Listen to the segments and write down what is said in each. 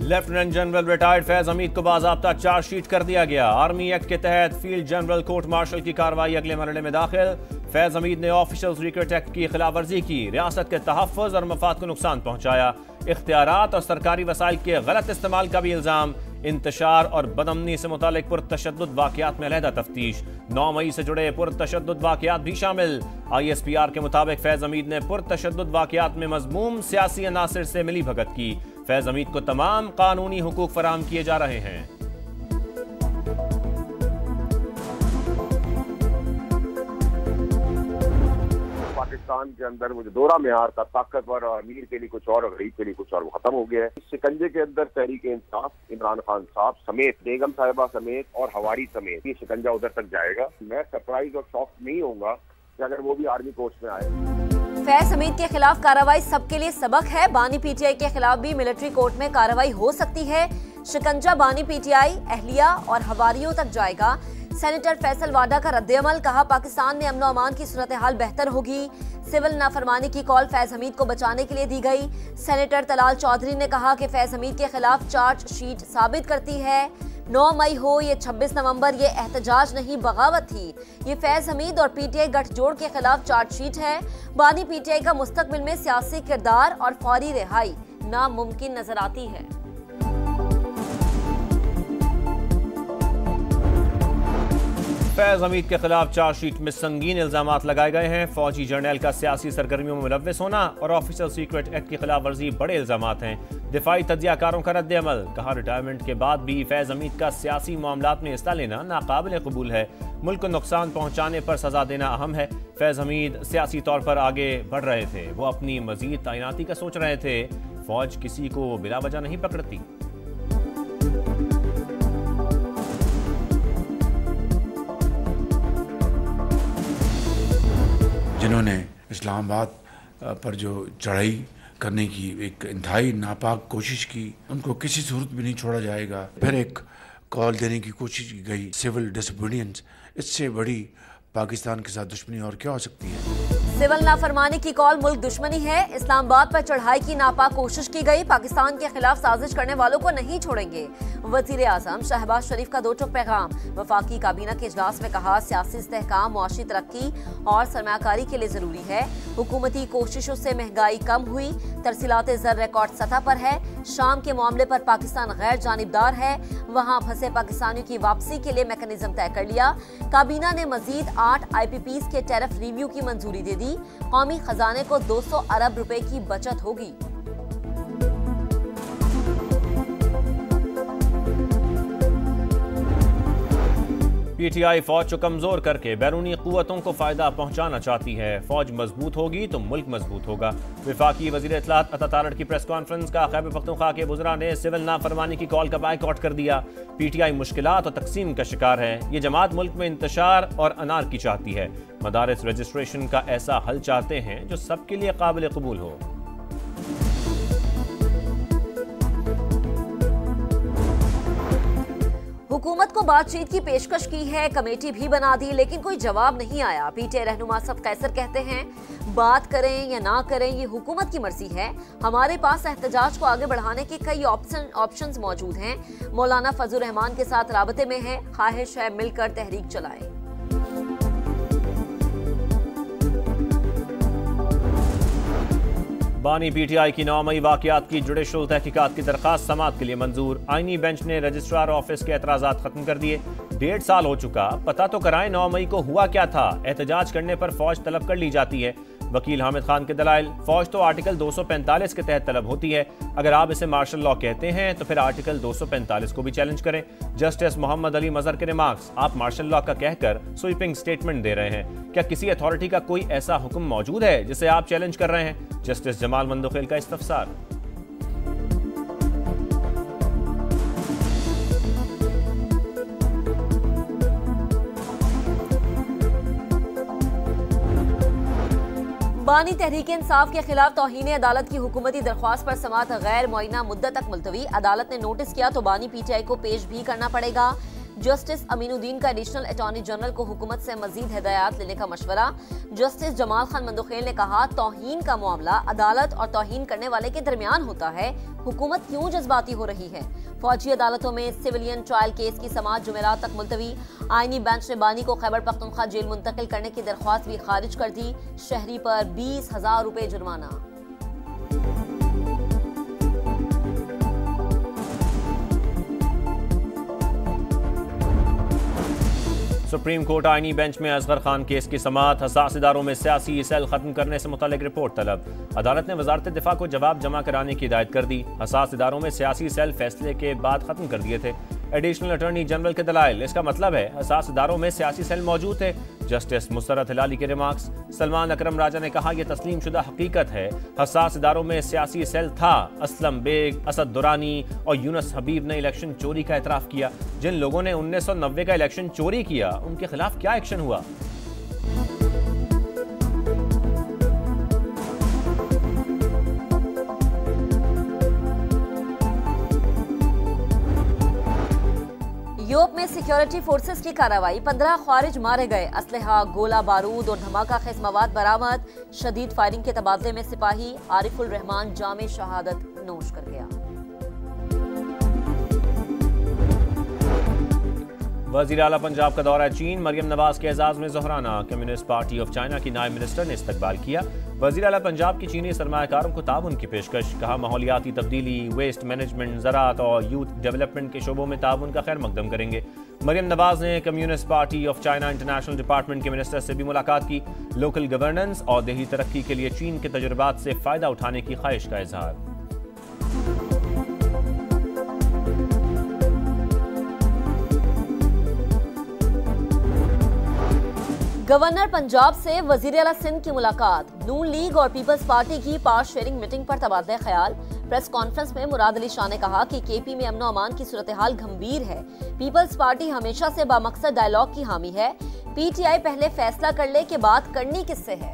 Lieutenant general retired Faiz Hamid को बाज़ाब्ता chargesheet कर दिया गया। आर्मी एक्ट के तहत फील्ड जनरल कोर्ट मार्शल की कार्रवाई अगले मरहले में दाखिल। फैज हमीद ने ऑफिशियल रिक्रूट एक्ट की खिलाफवर्जी की, रियासत के तहफ़्फ़ुज़ और मफाद को नुकसान पहुंचाया, इख्तियारात और सरकारी वसाइल के गलत इस्तेमाल का भी इल्जाम, इंतशार और बदअमनी से मुतालिक पुरतशद्दुद वाक़यात में अलहदा तफ्तीश, 9 मई से जुड़े पुरतशद्दुद वाक़यात भी शामिल। ISPR के मुताबिक फैज हमीद ने पुरतशद्दुद वाक़यात में मज़मूम सियासी अनासिर से मिली भगत की। फैज हमीद को तमाम कानूनी हुकूक फराहम किए जा रहे हैं। पाकिस्तान के अंदर वो जो दोहरा मेयार था, ताकतवर और अमीर के लिए कुछ और गरीब के लिए कुछ और, वो खत्म हो गया है। इस शिकंजे के अंदर तहरीक इंसाफ, इमरान खान साहब समेत, बेगम साहिबा समेत और हवारी समेत ये शिकंजा उधर तक जाएगा। मैं सरप्राइज और शॉक नहीं होऊंगा कि अगर वो भी आर्मी कोर्ट में आए। फैज हमीद के खिलाफ कार्रवाई सबके लिए सबक है। बानी PTI के खिलाफ भी मिलिट्री कोर्ट में कार्रवाई हो सकती है। शिकंजा बानी PTI, अहलिया और हवारियों तक जाएगा। सेनेटर फैसल वाडा का रद्द-ए-अमल, कहा पाकिस्तान में अमन अमान की सूरत हाल बेहतर होगी। सिविल नाफरमानी की कॉल फैज हमीद को बचाने के लिए दी गई। सेनेटर तलाल चौधरी ने कहा कि फैज हमीद के खिलाफ चार्जशीट साबित करती है 9 मई हो या 26 नवंबर, ये एहतजाज नहीं बगावत थी। ये फैज हमीद और PTI गठजोड़ के खिलाफ चार्जशीट है। बानी PTI का मुस्तकबिल में सियासी किरदार और फौरी रिहाई नामुमकिन नजर आती है। फैज हमीद के खिलाफ चार्जशीट में संगीन इल्जामात लगाए गए हैं। फौजी जर्नल का सियासी सरगर्मियों में मुलव्वस होना और ऑफिशियल सीक्रेट एक्ट की खिलाफ वर्जी बड़े इल्जामात हैं। दिफाई तजियाकारों का रद्द-ए-अमल, कहा रिटायरमेंट के बाद भी फैज हमीद का सियासी मामलात में हिस्सा लेना नाकाबिल कबूल है। मुल्क को नुकसान पहुंचाने पर सजा देना अहम है। फैज हमीद सियासी तौर पर आगे बढ़ रहे थे, वो अपनी मजीद तैनाती का सोच रहे थे। फौज किसी को बिला वजह नहीं पकड़ती। जिन्होंने इस्लामाबाद पर जो चढ़ाई करने की एक इंतहाई नापाक कोशिश की, उनको किसी सूरत में नहीं छोड़ा जाएगा। फिर एक कॉल देने की कोशिश की गई, सिविल डिसोबीडियंस। इससे बड़ी पाकिस्तान के साथ दुश्मनी और क्या हो सकती है। सिविल नाफरमानी की कॉल मुल्क दुश्मनी है। इस्लामाबाद पर चढ़ाई की नापाक कोशिश की गई। पाकिस्तान के खिलाफ साजिश करने वालों को नहीं छोड़ेंगे। वज़ीर आज़म शहबाज शरीफ का 2 टुक पैगाम। वफाकी काबीना के इजलास में कहा, सियासी इस्तेहकाम मुआशी तरक्की और सरमायाकारी के लिए जरूरी है। हुकूमती कोशिशों से महंगाई कम हुई। तरसीलात ज़र रिकॉर्ड सतह पर है। शाम के मामले पर पाकिस्तान गैर जानिबदार है। वहाँ फंसे पाकिस्तानियों की वापसी के लिए मैकेनिज्म तय कर लिया। काबीना ने मजीद 8 IPPs के टैरिफ रिव्यू की मंजूरी दे दी। कौमी खजाने को 200 अरब रुपए की बचत होगी। PTI फौज को कमजोर करके बैरूनी कुव्वतों को फायदा पहुंचाना चाहती है। फौज मजबूत होगी तो मुल्क मजबूत होगा। वफाकी वजीर इत्तलात अता तारड़ की प्रेस कॉन्फ्रेंस का खैबर पख्तूनख्वा के वज़रा ने सिविल नाफरमानी की कॉल का बायकॉट कर दिया। PTI मुश्किलात और तकसीम का शिकार है। ये जमात मुल्क में इंतशार और अनारकी चाहती है। मदारिस रजिस्ट्रेशन का ऐसा हल चाहते हैं जो सबके लिए काबिल कबूल हो। हुकूमत को बातचीत की पेशकश की है, कमेटी भी बना दी, लेकिन कोई जवाब नहीं आया। PTI रहनुमा सद कैसर कहते हैं, बात करें या ना करें ये हुकूमत की मर्जी है। हमारे पास एहतजाज को आगे बढ़ाने के कई ऑप्शंस मौजूद हैं। मौलाना फजल रहमान के साथ राबते में है। ख्वाहिश है मिलकर तहरीक चलाएं। बानी PTI की 9 मई वाकयात की जुडिशल तहकीकात की दरखास्त समाअत के लिए मंजूर। आईनी बेंच ने रजिस्ट्रार ऑफिस के एतराज़ात खत्म कर दिए। 1.5 साल हो चुका, पता तो कराएं 9 मई को हुआ क्या था। एहतजाज करने पर फौज तलब कर ली जाती है। वकील हामिद खान के दलाइल, फौज तो आर्टिकल 245 के तहत तलब होती है। अगर आप इसे मार्शल लॉ कहते हैं तो फिर आर्टिकल 245 को भी चैलेंज करें। जस्टिस मोहम्मद अली मजहर के रिमार्क्स, आप मार्शल लॉ का कहकर स्वीपिंग स्टेटमेंट दे रहे हैं। क्या किसी अथॉरिटी का कोई ऐसा हुक्म मौजूद है जिसे आप चैलेंज कर रहे हैं? जस्टिस जमाल मंदोखेल का इस्तफसार। बानी तहरीक इंसाफ के खिलाफ तौहीन अदालत की हुकूमती दरख्वास्त पर समाअत गैर मुअय्यना मुद्दत तक मुलतवी। अदालत ने नोटिस किया तो बानी PTI को पेश भी करना पड़ेगा। जस्टिस अमीनुद्दीन का एडिशनल अटॉर्नी जनरल को हुकूमत से मजीद हिदायत लेने का मशवरा। जस्टिस जमाल खान मंदुखेल ने कहा, तौहीन का मामला अदालत और तौहीन करने वाले के दरमियान होता है, हुकूमत क्यों जज्बाती हो रही है। फौजी अदालतों में सिविलियन ट्रायल केस की समाअत जुमेरात तक मुलतवी। आईनी बेंच ने बानी को खैबर पख्तूनख्वा जेल मुंतकिल करने की दरख्वास्त भी खारिज कर दी। शहरी पर 20,000 रुपए जुर्माना। सुप्रीम कोर्ट आईनी बेंच में असगर खान केस की समाअत। हसास इदारों में सियासी सेल खत्म करने से मुतालिक रिपोर्ट तलब। अदालत ने वजारत दिफा को जवाब जमा कराने की हिदायत कर दी। हसास इदारों में सियासी सेल फैसले के बाद खत्म कर दिए थे। एडिशनल अटॉर्नी जनरल के दलाइल, इसका मतलब है हसास इदारों में सियासी सेल मौजूद थे। जस्टिस मुसर्रत हिलाली के रिमार्क्स। सलमान अकरम राजा ने कहा, यह तस्लीम शुदा हकीकत है, हसास इदारों में सियासी सेल था। असलम बेग, असद दुरानी और यूनुस हबीब ने इलेक्शन चोरी का एतराफ किया। जिन लोगों ने 1990 का इलेक्शन चोरी किया, उनके खिलाफ क्या एक्शन हुआ? यूरोप में सिक्योरिटी फोर्सेस की कार्रवाई, 15 ख्वारिज मारे गए। असलहा, गोला बारूद और धमाका खेज मवाद बरामद। शदीद फायरिंग के तबादले में सिपाही आरिफुल रहमान जामे शहादत नोश कर गया। वज़ीर आला पंजाब का दौरा चीन। मरियम नवाज के एजाज में ज़ोहराना। कम्युनिस्ट पार्टी ऑफ चाइना की नायब मिनिस्टर ने इस्तकबाल किया। वज़ीर आला पंजाब की चीनी सरमायाकारों को ताउन की पेशकश। कहा, माहौलियाती तब्दीली, वेस्ट मैनेजमेंट, ज़राअत और यूथ डेवलपमेंट के शोबों में ताउन का खैर मकदम करेंगे। मरियम नवाज ने communist party of China international department के मिनिस्टर से भी मुलाकात की। लोकल गवर्नेंस और देही तरक्की के लिए चीन के तजुर्बात से फ़ायदा उठाने की ख्वाहिश का इजहार। गवर्नर पंजाब से वजीर आला सिंध की मुलाकात। नून लीग और पीपल्स पार्टी की पावर शेयरिंग मीटिंग पर तबादला ख्याल। प्रेस कॉन्फ्रेंस में मुराद अली शाह ने कहा कि केपी में अमन अमान की सूरत हाल गंभीर है। पीपल्स पार्टी हमेशा से बामकसद डायलॉग की हामी है। पीटीआई पहले फैसला कर ले कि बात करनी किससे है।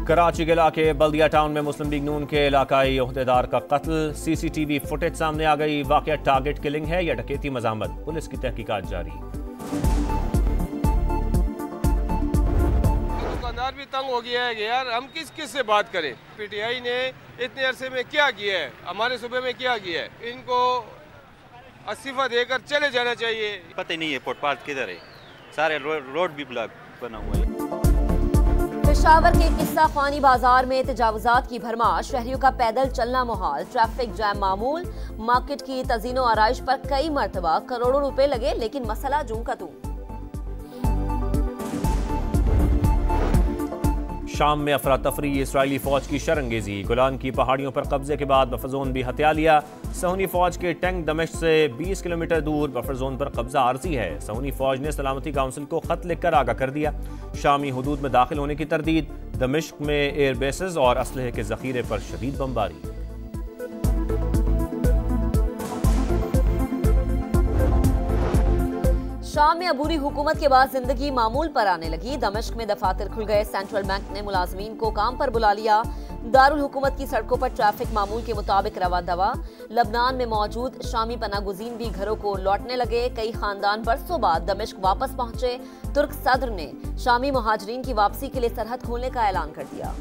कराची के इलाके बल्दिया टाउन में मुस्लिम लीग नून के इलाकाई ओहदेदार का कत्ल। सीसीटीवी फुटेज सामने आ गई। वाकया टारगेट किलिंग है या डकैती मजामत, पुलिस की तहकीकात जारी। दुकानदार भी तंग हो गया है कि यार हम किस से बात करें। पीटीआई ने इतने अरसे में क्या किया है, हमारे सूबे में क्या किया है, इनको इस्तीफा देकर चले जाना चाहिए। पता ही नहीं है फुटपाथ किधर है, सारे रोड भी ब्लॉक बना हुआ है। पेशावर के किस्सा ख्वानी बाजार में तजावुजात की भरमार। शहरियों का पैदल चलना मुहाल। ट्रैफिक जैम मामूल। मार्केट की तज़ीनो आराइश पर कई मरतबा करोड़ों रुपए लगे, लेकिन मसला जूं का तूं। शाम में अफरा तफरी। इसराइली फौज की शरंगेजी। गोलान की पहाड़ियों पर कब्जे के बाद बफर जोन भी हत्या लिया। सऊदी फौज के टैंक दमिश्क से 20 किलोमीटर दूर बफर जोन पर कब्जा आर्जी है। सऊदी फौज ने सलामती काउंसिल को खत लिखकर आगाह कर दिया। शामी हुदूद में दाखिल होने की तरदीद। दमिश्क में एयर बेसेस और असलहे के जखीरे पर शदीद बमबारी। शाम में अबूरी हुकूमत के बाद जिंदगी मामूल पर आने लगी। दमिश्क में दफातर खुल गए। सेंट्रल बैंक ने मुलाजमीन को काम पर बुला लिया। दारुल हुकूमत की सड़कों पर ट्रैफिक मामूल के मुताबिक रवा दवा। लबनान में मौजूद शामी पनागुजीन भी घरों को लौटने लगे। कई खानदान बरसों बाद दमिश्क वापस पहुंचे। तुर्क सदर ने शामी मुहाजिरीन की वापसी के लिए सरहद खोलने का ऐलान कर दिया।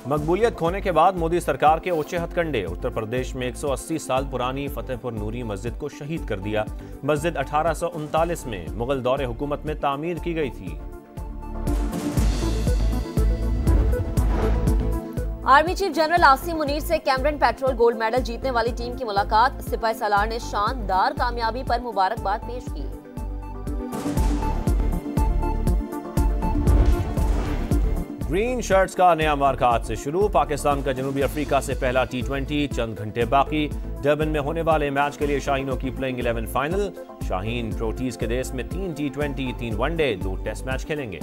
मकबूलियत खोने के बाद मोदी सरकार के ऊंचे हथकंडे। उत्तर प्रदेश में 180 साल पुरानी फतेहपुर नूरी मस्जिद को शहीद कर दिया। मस्जिद 1839 में मुगल दौरे हुकूमत में तामीर की गई थी। Army chief general Asim Munir से कैमरन पेट्रोल गोल्ड मेडल जीतने वाली टीम की मुलाकात। सिपाही सालार ने शानदार कामयाबी पर मुबारकबाद पेश की। ग्रीन शर्ट्स का नया मार्का आज से शुरू। पाकिस्तान का जनूबी अफ्रीका से पहला T20 चंद घंटे बाकी। डर्बन में होने वाले मैच के लिए शाहीनों की प्लेइंग 11 फाइनल। शाहीन प्रोटीज के देश में 3 T20, 3 वनडे, 2 टेस्ट मैच खेलेंगे।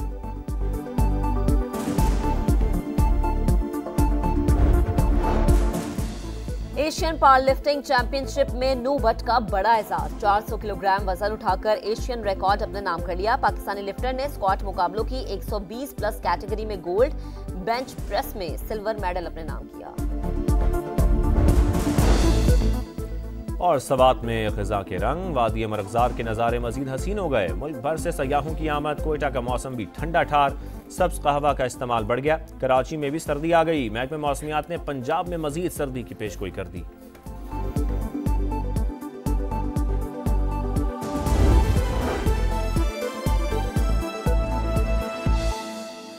एशियन पावर लिफ्टिंग चैंपियनशिप में नू भट्ट का बड़ा एजाज, 400 किलोग्राम वजन उठाकर एशियन रिकॉर्ड अपने नाम कर लिया। पाकिस्तानी लिफ्टर ने स्क्वाट मुकाबलों की 120 प्लस कैटेगरी में गोल्ड, बेंच प्रेस में सिल्वर मेडल अपने नाम किया। और सवात में खिजा के रंग, वादी मरगजार के नज़ारे मजीद हसीन हो गए। मुल्क भर से सयाहों की आमद, कोयटा का मौसम भी ठंडा ठार, सब्ज कहवा का इस्तेमाल बढ़ गया। कराची में भी सर्दी आ गई। महकमे मौसमियात ने पंजाब में मजीद सर्दी की पेशगोई कर दी।